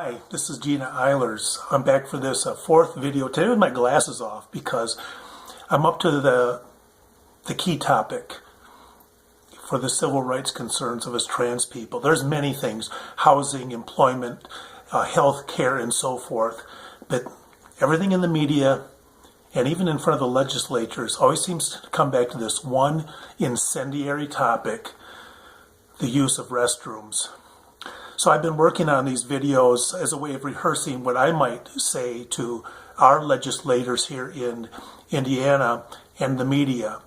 Hi, this is Gina Eilers. I'm back for this fourth video today with my glasses off because I'm up to the key topic for the civil rights concerns of us trans people. There's many things, housing, employment, health care, and so forth, but everything in the media and even in front of the legislatures always seems to come back to this one incendiary topic, the use of restrooms. So I've been working on these videos as a way of rehearsing what I might say to our legislators here in Indiana and the media.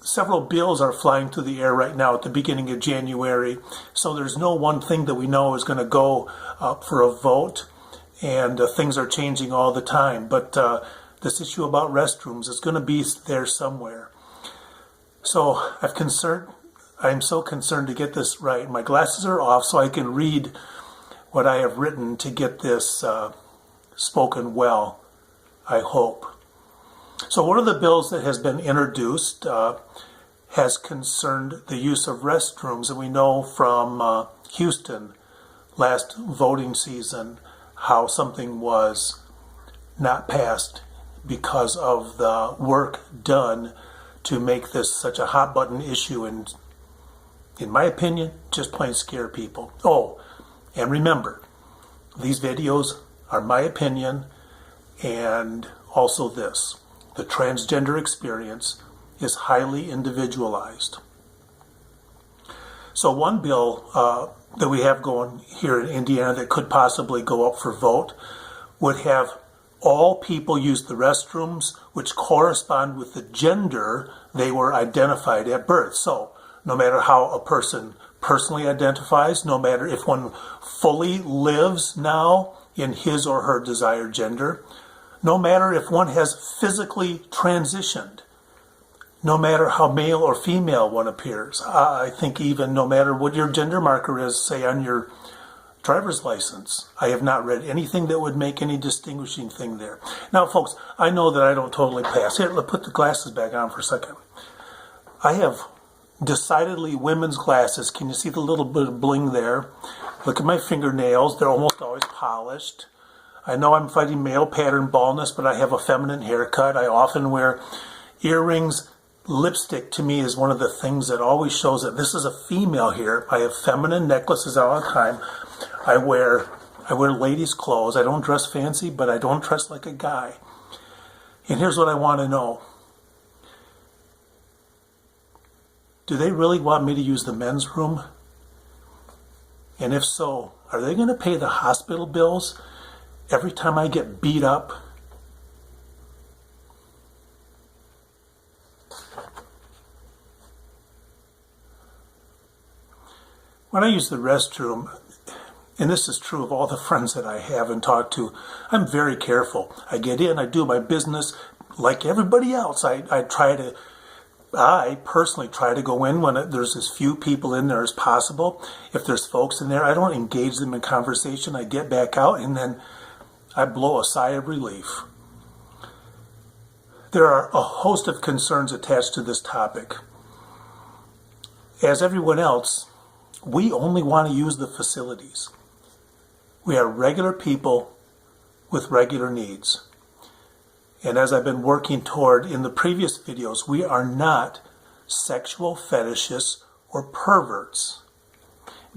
Several bills are flying through the air right now at the beginning of January, so there's no one thing that we know is going to go up for a vote, and things are changing all the time. But this issue about restrooms is going to be there somewhere. So I'm so concerned to get this right. My glasses are off so I can read what I have written to get this spoken well, I hope. So one of the bills that has been introduced has concerned the use of restrooms, and we know from Houston last voting season how something was not passed because of the work done to make this such a hot button issue and, in my opinion, just plain scare people. Oh, and remember, these videos are my opinion, and also this. The transgender experience is highly individualized. So one bill that we have going here in Indiana that could possibly go up for vote would have all people use the restrooms which correspond with the gender they were identified at birth. So no matter how a person personally identifies, no matter if one fully lives now in his or her desired gender, no matter if one has physically transitioned, no matter how male or female one appears, I think even no matter what your gender marker is, say on your driver's license, I have not read anything that would make any distinguishing thing there. Now, folks, I know that I don't totally pass. Here, let's put the glasses back on for a second. I have decidedly women's glasses. Can you see the little bit of bling there? Look at my fingernails. They're almost always polished. I know I'm fighting male pattern baldness, but I have a feminine haircut. I often wear earrings. Lipstick to me is one of the things that always shows that this is a female here. I have feminine necklaces all the time. I wear ladies' clothes. I don't dress fancy, but I don't dress like a guy. And here's what I want to know. Do they really want me to use the men's room? And if so, are they going to pay the hospital bills every time I get beat up? When I use the restroom, and this is true of all the friends that I have and talk to, I'm very careful. I get in, I do my business like everybody else. I personally try to go in when there's as few people in there as possible. If there's folks in there, I don't engage them in conversation. I get back out and then I blow a sigh of relief. There are a host of concerns attached to this topic. As everyone else, we only want to use the facilities. We are regular people with regular needs. And as I've been working toward in the previous videos, we are not sexual fetishists or perverts.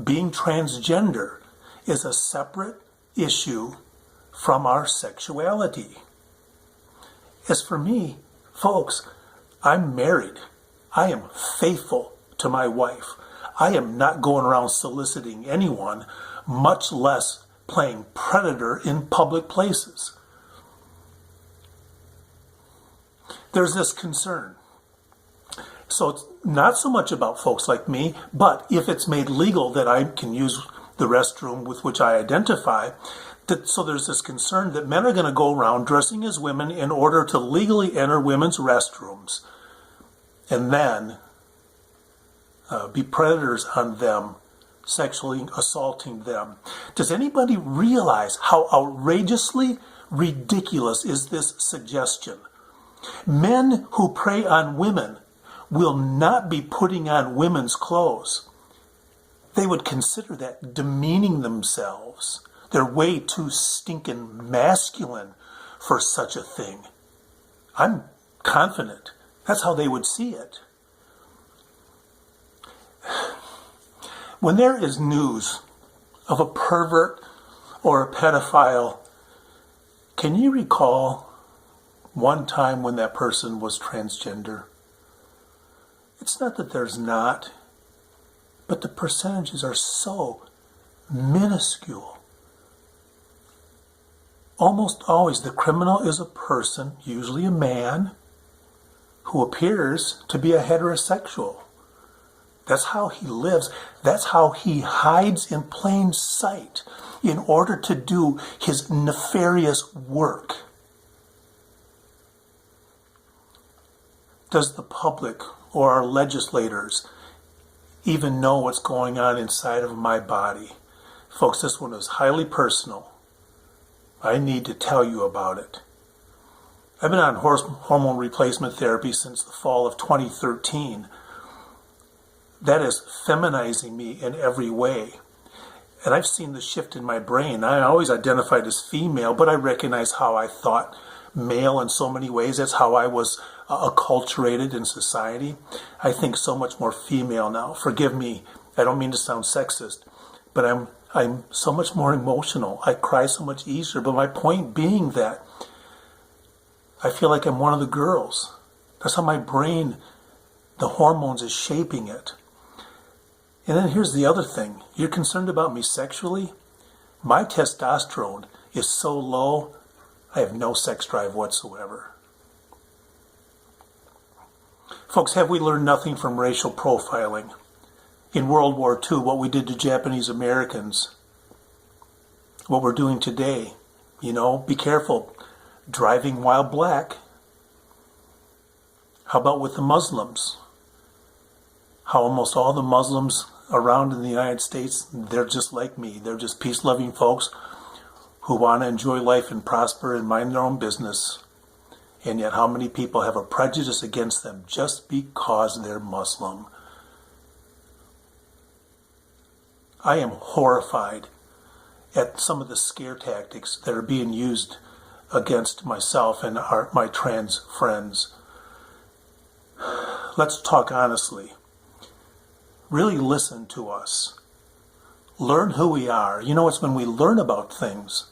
Being transgender is a separate issue from our sexuality. As for me, folks, I'm married. I am faithful to my wife. I am not going around soliciting anyone, much less playing predator in public places. There's this concern. So it's not so much about folks like me, but if it's made legal that I can use the restroom with which I identify, so there's this concern that men are going to go around dressing as women in order to legally enter women's restrooms and then be predators on them, sexually assaulting them. Does anybody realize how outrageously ridiculous is this suggestion? Men who prey on women will not be putting on women's clothes. they would consider that demeaning themselves. They're way too stinking masculine for such a thing. I'm confident that's how they would see it. When there is news of a pervert or a pedophile, can you recall one time when that person was transgender? It's not that there's not, but the percentages are so minuscule. Almost always the criminal is a person, usually a man, who appears to be a heterosexual. That's how he lives. That's how he hides in plain sight in order to do his nefarious work. Does the public or our legislators even know what's going on inside of my body? Folks, this one is highly personal. I need to tell you about it. I've been on hormone replacement therapy since the fall of 2013. That is feminizing me in every way. And I've seen the shift in my brain. I always identified as female, but I recognize how I thought male in so many ways. That's how I was acculturated in society. I think so much more female now. Forgive me, I don't mean to sound sexist, but I'm so much more emotional. I cry so much easier. But my point being that I feel like I'm one of the girls. That's how my brain, the hormones, is shaping it. And then here's the other thing. You're concerned about me sexually? My testosterone is so low, I have no sex drive whatsoever. Folks, have we learned nothing from racial profiling? In World War II, what we did to Japanese Americans, what we're doing today, be careful. Driving while black. How about with the Muslims? How almost all the Muslims around in the United States, they're just like me. They're just peace-loving folks who want to enjoy life and prosper and mind their own business. And yet how many people have a prejudice against them just because they're Muslim? I am horrified at some of the scare tactics that are being used against myself and my trans friends. Let's talk honestly. Really listen to us. Learn who we are. It's when we learn about things,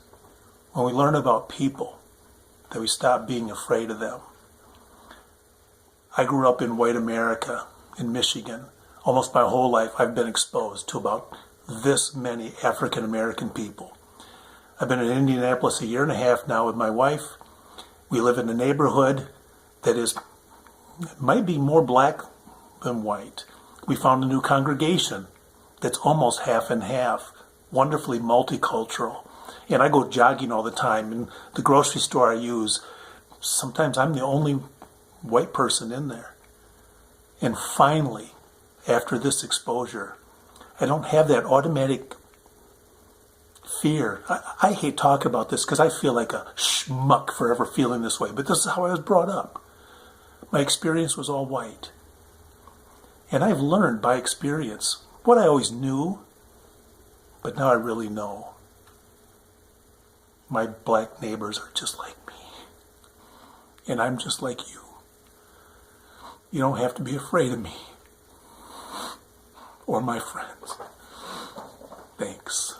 when we learn about people, that we stop being afraid of them. I grew up in white America, in Michigan. Almost my whole life I've been exposed to about this many African American people. I've been in Indianapolis 1.5 years now with my wife. We live in a neighborhood that might be more black than white. We found a new congregation that's almost half and half, wonderfully multicultural. And I go jogging all the time. In the grocery store I use, sometimes I'm the only white person in there. And finally, after this exposure, I don't have that automatic fear. I hate talking about this because I feel like a schmuck for ever feeling this way, but this is how I was brought up. My experience was all white. And I've learned by experience what I always knew, but now I really know. My black neighbors are just like me. And I'm just like you. You don't have to be afraid of me or my friends. Thanks.